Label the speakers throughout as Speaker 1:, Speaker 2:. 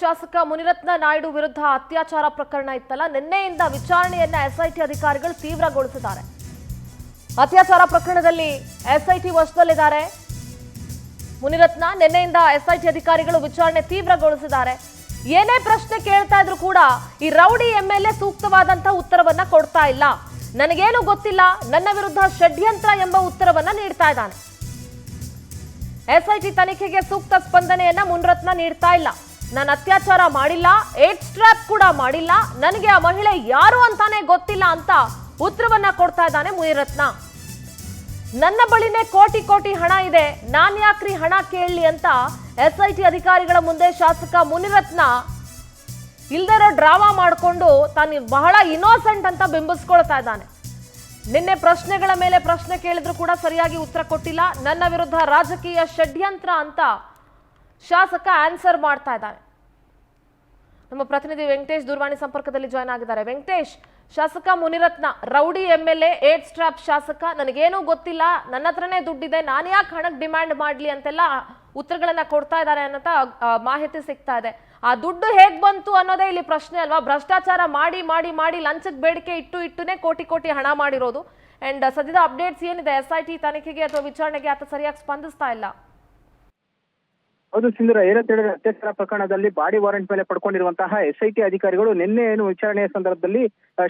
Speaker 1: ಶಾಸಕ ಮುನಿರತ್ನ ನಾಯ್ಡು ವಿರುದ್ಧ ಅತ್ಯಾಚಾರ ಪ್ರಕರಣ ಇತ್ತಲ್ಲ, ನಿನ್ನೆಯಿಂದ ವಿಚಾರಣೆಯನ್ನ ಎಸ್ಐಟಿ ಅಧಿಕಾರಿಗಳು ತೀವ್ರಗೊಳಿಸಿದ್ದಾರೆ. ಅತ್ಯಾಚಾರ ಪ್ರಕರಣದಲ್ಲಿ ಎಸ್ಐಟಿ ವಶದಲ್ಲಿದ್ದಾರೆ ಮುನಿರತ್ನ. ನಿನ್ನೆಯಿಂದ ಎಸ್ಐಟಿ ಅಧಿಕಾರಿಗಳು ವಿಚಾರಣೆ ತೀವ್ರಗೊಳಿಸಿದ್ದಾರೆ. ಏನೇ ಪ್ರಶ್ನೆ ಕೇಳ್ತಾ ಇದ್ರು ಕೂಡ ಈ ರೌಡಿ ಎಂಎಲ್ಎ ಸೂಕ್ತವಾದಂತಹ ಉತ್ತರವನ್ನ ಕೊಡ್ತಾ ಇಲ್ಲ. ನನಗೇನು ಗೊತ್ತಿಲ್ಲ, ನನ್ನ ವಿರುದ್ಧ ಷಡ್ಯಂತ್ರ ಎಂಬ ಉತ್ತರವನ್ನ ನೀಡ್ತಾ ಇದ್ದಾನೆ. ಎಸ್ಐಟಿ ತನಿಖೆಗೆ ಸೂಕ್ತ ಸ್ಪಂದನೆಯನ್ನ ಮುನಿರತ್ನ ನೀಡ್ತಾ ಇಲ್ಲ. ನಾನು ಅತ್ಯಾಚಾರ ಮಾಡಿಲ್ಲ, ಏಟ್ ಸ್ಟ್ರಾಪ್ ಕೂಡ ಮಾಡಿಲ್ಲ, ನನಗೆ ಆ ಮಹಿಳೆ ಯಾರು ಅಂತಾನೆ ಗೊತ್ತಿಲ್ಲ ಅಂತ ಉತ್ತರವನ್ನ ಕೊಡ್ತಾ ಇದ್ದಾನೆ ಮುನಿರತ್ನ. ನನ್ನ ಬಳಿನೇ ಕೋಟಿ ಕೋಟಿ ಹಣ ಇದೆ, ನಾನ್ ಯಾಕ್ರಿ ಹಣ ಕೇಳಲಿ ಅಂತ ಎಸ್ಐಟಿ ಅಧಿಕಾರಿಗಳ ಮುಂದೆ ಶಾಸಕ ಮುನಿರತ್ನ ಇಲ್ದಿರೋ ಡ್ರಾಮಾ ಮಾಡಿಕೊಂಡು ತಾನು ಬಹಳ ಇನ್ನೋಸೆಂಟ್ ಅಂತ ಬಿಂಬಿಸ್ಕೊಳ್ತಾ ಇದ್ದಾನೆ. ನಿನ್ನೆ ಪ್ರಶ್ನೆಗಳ ಮೇಲೆ ಪ್ರಶ್ನೆ ಕೇಳಿದ್ರು ಕೂಡ ಸರಿಯಾಗಿ ಉತ್ತರ ಕೊಟ್ಟಿಲ್ಲ. ನನ್ನ ವಿರುದ್ಧ ರಾಜಕೀಯ ಷಡ್ಯಂತ್ರ ಅಂತ ಶಾಸಕ ಆನ್ಸರ್ ಮಾಡ್ತಾ ಇದ್ದಾರೆ. ನಮ್ಮ ಪ್ರತಿನಿಧಿ ವೆಂಕಟೇಶ್ ದೂರವಾಣಿ ಸಂಪರ್ಕದಲ್ಲಿ ಜಾಯ್ನ್ ಆಗಿದ್ದಾರೆ. ವೆಂಕಟೇಶ್, ಶಾಸಕ ಮುನಿರತ್ನ ರೌಡಿ ಎಂಎಲ್ಎ, ಏಟ್ ಸ್ಟ್ರಾಪ್ ಶಾಸಕ, ನನಗೇನೂ ಗೊತ್ತಿಲ್ಲ, ನನ್ನ ಹತ್ರನೇ ದುಡ್ಡಿದೆ, ನಾನು ಯಾಕೆ ಹಣಕ್ಕೆ ಡಿಮ್ಯಾಂಡ್ ಮಾಡ್ಲಿ ಅಂತೆಲ್ಲ ಉತ್ತರಗಳನ್ನ ಕೊಡ್ತಾ ಇದ್ದಾರೆ ಅನ್ನೋಂಥ ಮಾಹಿತಿ ಸಿಗ್ತಾ ಇದೆ. ಆ ದುಡ್ಡು ಹೇಗ್ ಬಂತು ಅನ್ನೋದೇ ಇಲ್ಲಿ ಪ್ರಶ್ನೆ ಅಲ್ವಾ? ಭ್ರಷ್ಟಾಚಾರ ಮಾಡಿ ಮಾಡಿ ಮಾಡಿ ಲಂಚಕ್ಕೆ ಬೇಡಿಕೆ ಇಟ್ಟುನೇ ಕೋಟಿ ಕೋಟಿ ಹಣ ಮಾಡಿರೋದು. ಅಂಡ್ ಸದ್ಯದ ಅಪ್ಡೇಟ್ಸ್ ಏನಿದೆ ಎಸ್ಐಟಿ ತನಿಖೆಗೆ ಅಥವಾ ವಿಚಾರಣೆಗೆ ಆತ ಸರಿಯಾಗಿ ಸ್ಪಂದಿಸ್ತಾ ಇಲ್ಲ.
Speaker 2: ಹೌದು ಸಿಂಧೂರ, ಏನಂತೇಳಿದ್ರೆ ಅತ್ಯಾಚಾರ ಪ್ರಕರಣದಲ್ಲಿ ಬಾಡಿ ವಾರೆಂಟ್ ಮೇಲೆ ಪಡ್ಕೊಂಡಿರುವಂತಹ ಎಸ್ಐಟಿ ಅಧಿಕಾರಿಗಳು ನಿನ್ನೆ ಏನು ವಿಚಾರಣೆಯ ಸಂದರ್ಭದಲ್ಲಿ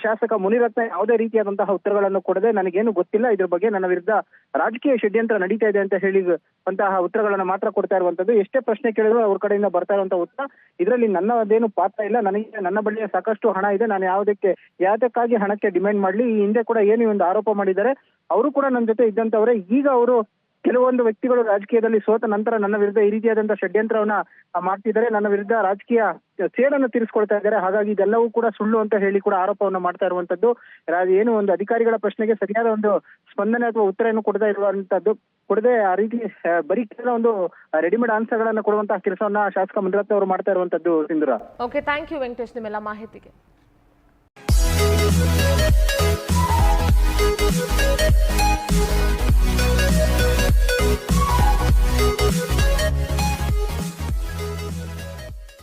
Speaker 2: ಶಾಸಕ ಮುನಿರತ್ನ ಯಾವುದೇ ರೀತಿಯಾದಂತಹ ಉತ್ತರಗಳನ್ನು ಕೊಡದೆ ನನಗೇನು ಗೊತ್ತಿಲ್ಲ, ಇದ್ರ ಬಗ್ಗೆ ನನ್ನ ವಿರುದ್ಧ ರಾಜಕೀಯ ಷಡ್ಯಂತ್ರ ನಡೀತಾ ಇದೆ ಅಂತ ಹೇಳಿ ಉತ್ತರಗಳನ್ನು ಮಾತ್ರ ಕೊಡ್ತಾ ಇರುವಂತದ್ದು. ಎಷ್ಟೇ ಪ್ರಶ್ನೆ ಕೇಳಿದ್ರು ಅವ್ರ ಕಡೆಯಿಂದ ಬರ್ತಾ ಇರುವಂತಹ ಉತ್ತರ, ಇದರಲ್ಲಿ ನನ್ನದೇನು ಪಾತ್ರ ಇಲ್ಲ, ನನ್ನ ಬಳಿ ಸಾಕಷ್ಟು ಹಣ ಇದೆ, ನಾನು ಯಾವ್ದಕ್ಕಾಗಿ ಹಣಕ್ಕೆ ಡಿಮ್ಯಾಂಡ್ ಮಾಡ್ಲಿ. ಈ ಹಿಂದೆ ಕೂಡ ಏನು ಒಂದು ಆರೋಪ ಮಾಡಿದ್ದಾರೆ, ಅವರು ಕೂಡ ನನ್ನ ಜೊತೆ ಇದ್ದಂತವ್ರೆ. ಈಗ ಅವರು ಕೆಲವೊಂದು ವ್ಯಕ್ತಿಗಳು ರಾಜಕೀಯದಲ್ಲಿ ಸೋತ ನಂತರ ನನ್ನ ವಿರುದ್ಧ ಈ ರೀತಿಯಾದಂತಹ ಷಡ್ಯಂತ್ರವನ್ನ ಮಾಡ್ತಿದ್ದಾರೆ, ನನ್ನ ವಿರುದ್ಧ ರಾಜಕೀಯ ಸೇಡನ್ನು ತೀರಿಸ್ಕೊಳ್ತಾ ಇದ್ದಾರೆ, ಹಾಗಾಗಿ ಇದೆಲ್ಲವೂ ಕೂಡ ಸುಳ್ಳು ಅಂತ ಹೇಳಿ ಕೂಡ ಆರೋಪವನ್ನು ಮಾಡ್ತಾ ಇರುವಂತದ್ದು. ಏನು ಒಂದು ಅಧಿಕಾರಿಗಳ ಪ್ರಶ್ನೆಗೆ ಸರಿಯಾದ ಒಂದು ಸ್ಪಂದನೆ ಅಥವಾ ಉತ್ತರವನ್ನು ಕೊಡದೆ ಆ ರೀತಿ ಬರೀ ಕೇವಲ ಒಂದು ರೆಡಿಮೇಡ್ ಆನ್ಸರ್ಗಳನ್ನ ಕೊಡುವಂತಹ ಕೆಲಸವನ್ನ ಶಾಸಕ ಮುನಿರತ್ನ ಅವರು ಮಾಡ್ತಾ ಇರುವಂತದ್ದು ಸಿಂಧೂರ.
Speaker 1: ಓಕೆ, ಥ್ಯಾಂಕ್ ಯು ವೆಂಕಟೇಶ್ ನಿಮ್ಮೆಲ್ಲ ಮಾಹಿತಿಗೆ.